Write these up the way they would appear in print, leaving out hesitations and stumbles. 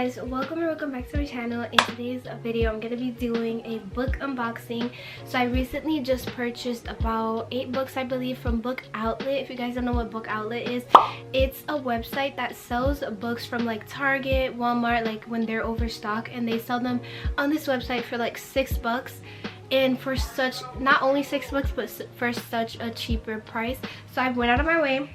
guys, welcome back to my channel. In today's video I'm gonna be doing a book unboxing. So I recently just purchased about 8 books, I believe, from Book Outlet. If you guys don't know what Book Outlet is, it's a website that sells books from like Target, Walmart, like when they're overstocked, and they sell them on this website for like $6, and for such, not only $6 but for such a cheaper price. So I went out of my way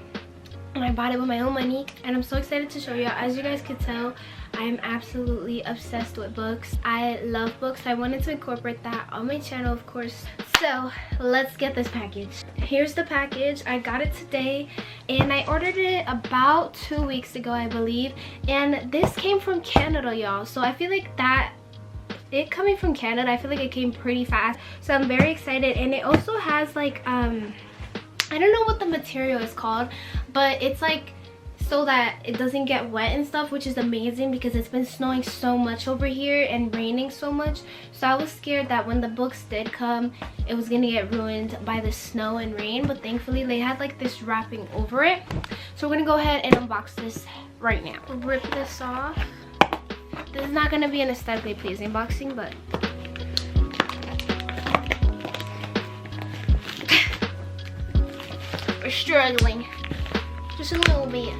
and I bought it with my own money, and I'm so excited to show you. As you guys could tell, I am absolutely obsessed with books. I love books. I wanted to incorporate that on my channel, of course. So let's get this package. Here's the package. I got it today and I ordered it about 2 weeks ago, I believe, and this came from Canada, y'all. So I feel like that it coming from Canada, I feel like it came pretty fast, so I'm very excited. And it also has like I don't know what the material is called, but it's like so that it doesn't get wet and stuff, which is amazing because it's been snowing so much over here and raining so much. So I was scared that when the books did come, it was gonna get ruined by the snow and rain, but thankfully they had like this wrapping over it. So we're gonna go ahead and unbox this right now. Rip this off. This is not gonna be an aesthetically pleasing unboxing, but we're struggling just a little bit.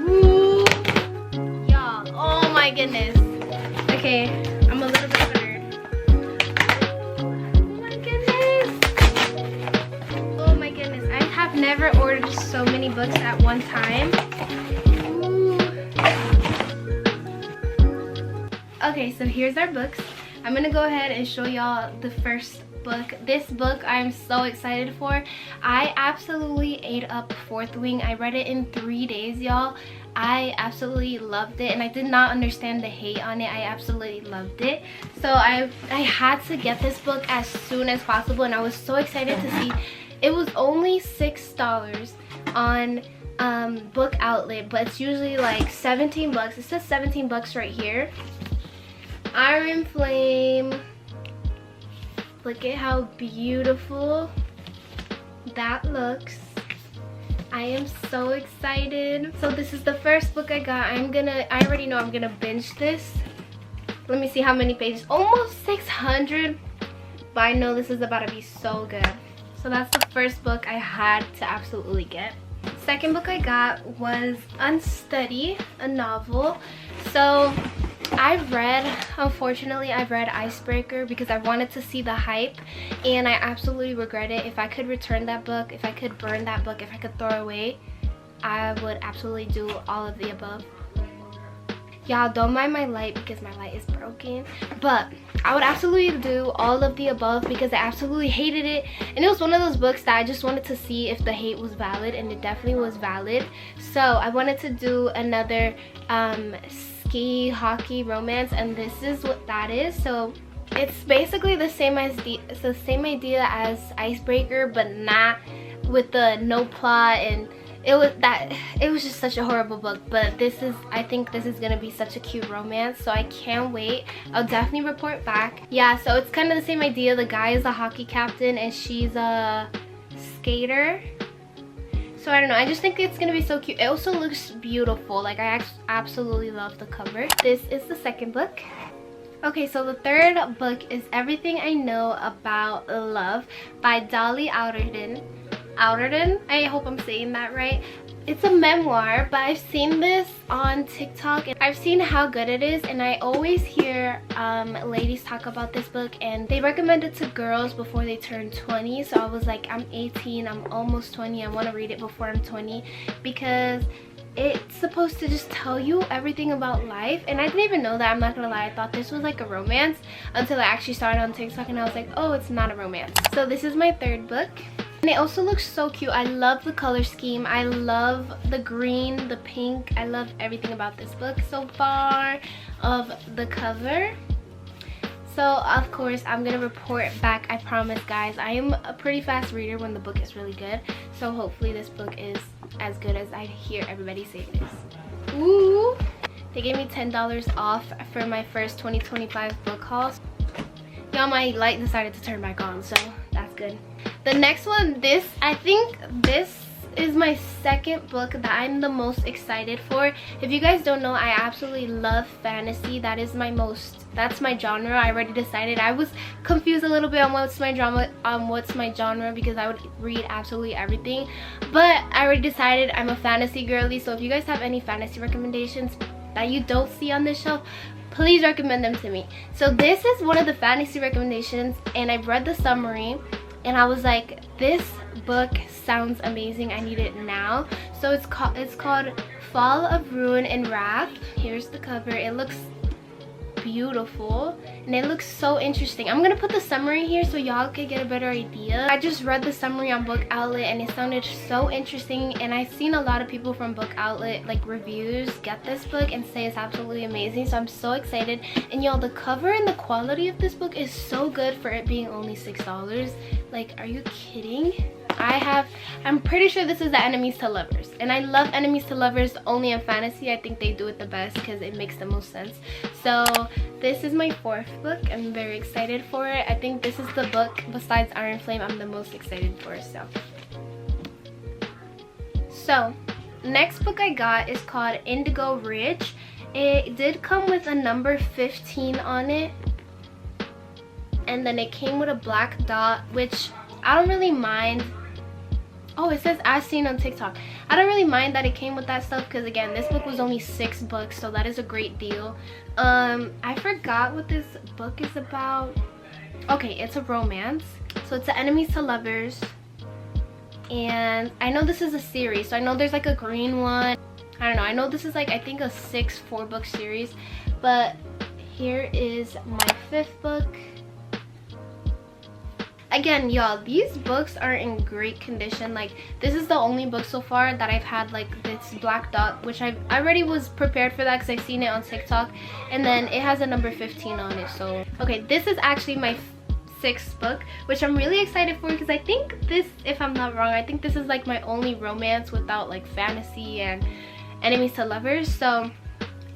Ooh, y'all, oh my goodness. Okay, I'm a little bit of a nerd. Oh my goodness. Oh my goodness, I have never ordered so many books at one time. Okay, so here's our books. I'm gonna go ahead and show y'all the first book. This book I'm so excited for. I absolutely ate up Fourth Wing. I read it in 3 days, y'all. I absolutely loved it, and I did not understand the hate on it. I absolutely loved it. So I had to get this book as soon as possible, and I was so excited to see. It was only $6 on Book Outlet, but it's usually like $17. It says $17 right here. Iron Flame. Look at how beautiful that looks. I am so excited. So this is the first book I got. I already know I'm gonna binge this. Let me see how many pages. Almost 600, but I know this is about to be so good. So that's the first book I had to absolutely get. Second book I got was Unsteady, a novel. So unfortunately I've read Icebreaker because I wanted to see the hype, and I absolutely regret it. If I could return that book, if I could burn that book, if I could throw it away, I would absolutely do all of the above. Y'all, don't mind my light because my light is broken, but I would absolutely do all of the above because I absolutely hated it. And it was one of those books that I just wanted to see if the hate was valid, and it definitely was valid. So I wanted to do another ski hockey romance, and this is what that is. So it's basically the same idea as Icebreaker, but not with the no plot, and it was just such a horrible book. But I think this is gonna be such a cute romance, so I can't wait. I'll definitely report back. Yeah, so it's kind of the same idea. The guy is a hockey captain and she's a skater. So I don't know, I just think it's gonna be so cute. It also looks beautiful. Like, I absolutely love the cover. This is the second book. Okay, so the third book is Everything I Know About Love by Dolly Alderton. I hope I'm saying that right. It's a memoir, but I've seen this on TikTok and I've seen how good it is, and I always hear ladies talk about this book, and they recommend it to girls before they turn 20. So I was like, I'm 18, I'm almost 20, I want to read it before I'm 20 because it's supposed to just tell you everything about life. And I didn't even know that, I'm not gonna lie. I thought this was like a romance until I actually saw it on TikTok, and I was like, oh, it's not a romance. So this is my third book. And it also looks so cute. I love the color scheme. I love the green, the pink. I love everything about this book so far, of the cover. So of course I'm gonna report back, I promise, guys. I am a pretty fast reader when the book is really good. So hopefully this book is as good as I hear everybody say it is. Ooh! They gave me $10 off for my first 2025 book haul. Y'all, my light decided to turn back on, so that's good. The next one, I think this is my second book that I'm the most excited for. If you guys don't know, I absolutely love fantasy. That's my genre. I already decided. I was confused a little bit on what's my genre because I would read absolutely everything, but I already decided I'm a fantasy girly. So if you guys have any fantasy recommendations that you don't see on this shelf, please recommend them to me. So this is one of the fantasy recommendations, and I've read the summary and I was like, this book sounds amazing, I need it now. So it's called Fall of Ruin and Wrath. Here's the cover. It looks beautiful and it looks so interesting. I'm gonna put the summary here so y'all can get a better idea. I just read the summary on Book Outlet and it sounded so interesting, and I've seen a lot of people from Book Outlet, like reviews, get this book and say it's absolutely amazing. So I'm so excited. And y'all, the cover and the quality of this book is so good for it being only $6. Like, are you kidding? I'm pretty sure this is the Enemies to Lovers, and I love Enemies to Lovers only in fantasy. I think they do it the best because it makes the most sense. So this is my fourth book. I'm very excited for it. I think this is the book besides Iron Flame I'm the most excited for. So next book I got is called Indigo Ridge. It did come with a number 15 on it, and then it came with a black dot, which I don't really mind. Oh, it says as seen on TikTok. I don't really mind that it came with that stuff because, again, this book was only $6, so that is a great deal. I forgot what this book is about. Okay, it's a romance. So it's the Enemies to Lovers. And I know this is a series, so I know there's like a green one. I don't know. I know this is like, I think, a 4-book series. But here is my 5th book. Again, y'all, these books are in great condition. Like, this is the only book so far that I've had like this black dot, which I already was prepared for that because I've seen it on TikTok. And then it has a number 15 on it. So okay, this is actually my 6th book, which I'm really excited for because I think this, if I'm not wrong, I think this is like my only romance without like fantasy and Enemies to Lovers. So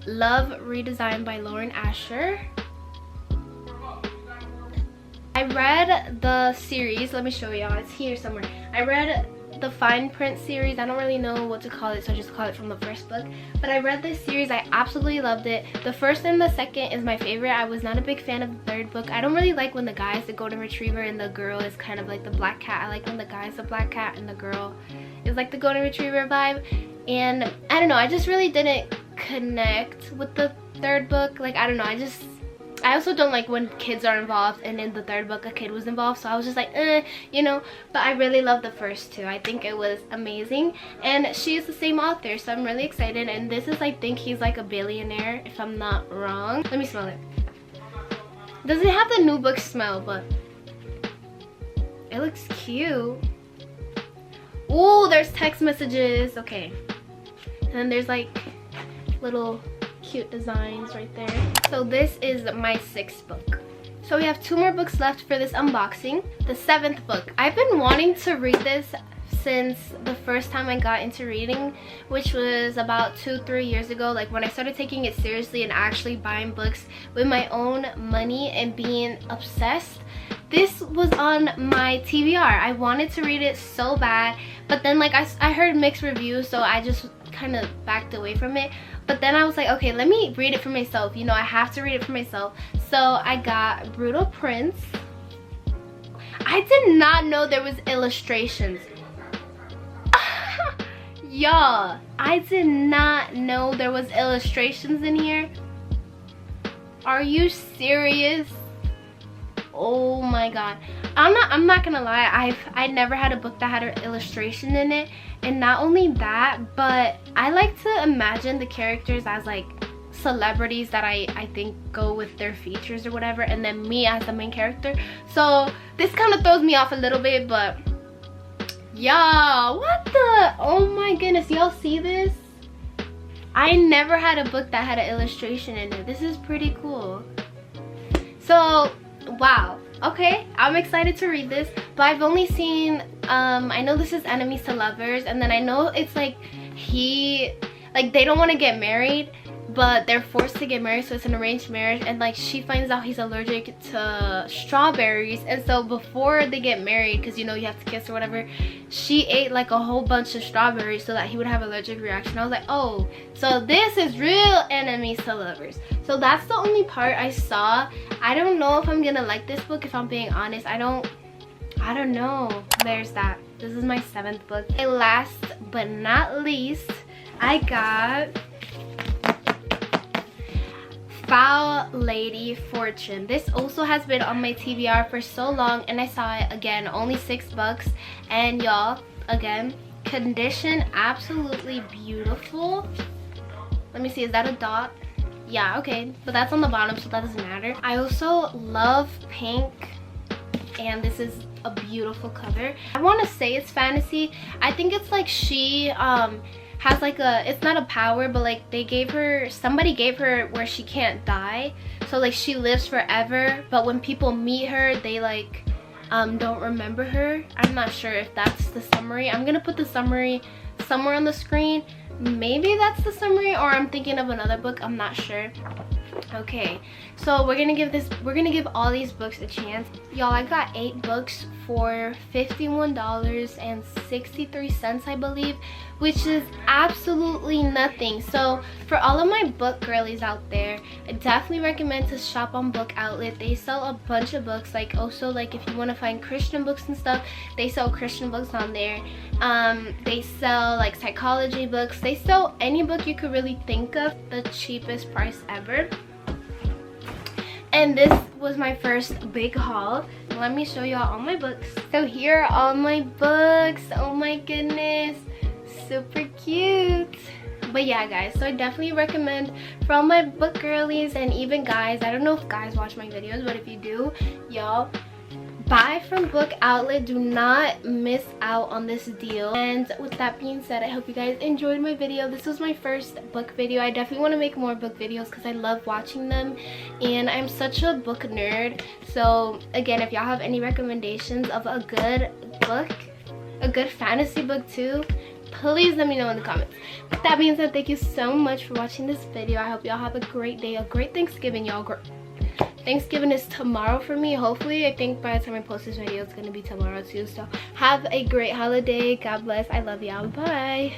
Love Redesigned by Lauren Asher. I read the series. Let me show y'all. It's here somewhere. I read the Fine Print series. I don't really know what to call it, so I just call it from the first book. But I read this series. I absolutely loved it. The first and the second is my favorite. I was not a big fan of the 3rd book. I don't really like when the guy is the golden retriever and the girl is kind of like the black cat. I like when the guy is the black cat and the girl is like the golden retriever vibe. And I don't know, I just really didn't connect with the 3rd book. Like, I don't know, I also don't like when kids are involved, and in the 3rd book a kid was involved, so I was just like, you know. But I really love the first 2. I think it was amazing, and she is the same author, so I'm really excited. And this is, I think he's like a billionaire, if I'm not wrong. Let me smell it. Doesn't have the new book smell, but it looks cute. Oh, there's text messages. Okay, and then there's like little cute designs right there. So this is my 6th book. So we have 2 more books left for this unboxing. The 7th book. I've been wanting to read this since the first time I got into reading, which was about 2-3 years ago. Like, when I started taking it seriously and actually buying books with my own money and being obsessed. This was on my TBR. I wanted to read it so bad, but then like I heard mixed reviews, so I just kind of backed away from it. But then I was like, okay, let me read it for myself. You know, I have to read it for myself. So I got Brutal Prince. I did not know there was illustrations. Y'all, I did not know there was illustrations in here. Are you serious? Oh my god. I'm not gonna lie, I never had a book that had an illustration in it. And not only that, but I like to imagine the characters as like celebrities that I think go with their features or whatever, and then me as the main character. So this kind of throws me off a little bit, but y'all, what the, oh my goodness, y'all see this? I never had a book that had an illustration in it. This is pretty cool. So wow, okay, I'm excited to read this, but I've only seen I know this is Enemies to Lovers, and then I know it's like they don't want to get married. but they're forced to get married, so it's an arranged marriage, and like she finds out he's allergic to strawberries, and so before they get married, because you know you have to kiss or whatever, she ate like a whole bunch of strawberries so that he would have allergic reaction. I was like, oh, so this is real enemies to lovers. So that's the only part I saw. I don't know if I'm gonna like this book, if I'm being honest. I don't know. There's that. This is my 7th book. And last but not least, I got Foul Lady Fortune. This also has been on my TBR for so long, and I saw it again, only $6. And y'all, again, condition absolutely beautiful. Let me see, is that a dot? Yeah, okay, but that's on the bottom, so that doesn't matter. I also love pink, and this is a beautiful cover. I want to say it's fantasy. I think it's like she has like a, it's not a power, but like somebody gave her where she can't die, so like she lives forever, but when people meet her, they like don't remember her. I'm not sure if that's the summary. I'm gonna put the summary somewhere on the screen. Maybe that's the summary, or I'm thinking of another book, I'm not sure. Okay, so we're gonna give all these books a chance. Y'all, I got 8 books for $51.63, I believe, which is absolutely nothing. So for all of my book girlies out there, I definitely recommend to shop on Book Outlet. They sell a bunch of books. Like also, like if you want to find Christian books and stuff, they sell Christian books on there. They sell like psychology books. They sell any book you could really think of, the cheapest price ever. And this was my first big haul. Let me show y'all all my books. So here are all my books. Oh my goodness, super cute. But yeah guys, so I definitely recommend for all my book girlies and even guys. I don't know if guys watch my videos, but if you do, y'all, buy from Book Outlet. Do not miss out on this deal. And with that being said, I hope you guys enjoyed my video. This was my first book video. I definitely want to make more book videos because I love watching them, and I'm such a book nerd. So again, if y'all have any recommendations of a good book, a good fantasy book too, please let me know in the comments. With that being said, thank you so much for watching this video. I hope y'all have a great day, a great Thanksgiving, y'all. Thanksgiving is tomorrow for me, hopefully. I think by the time I post this video, it's going to be tomorrow too. So have a great holiday. God bless. I love y'all. Bye.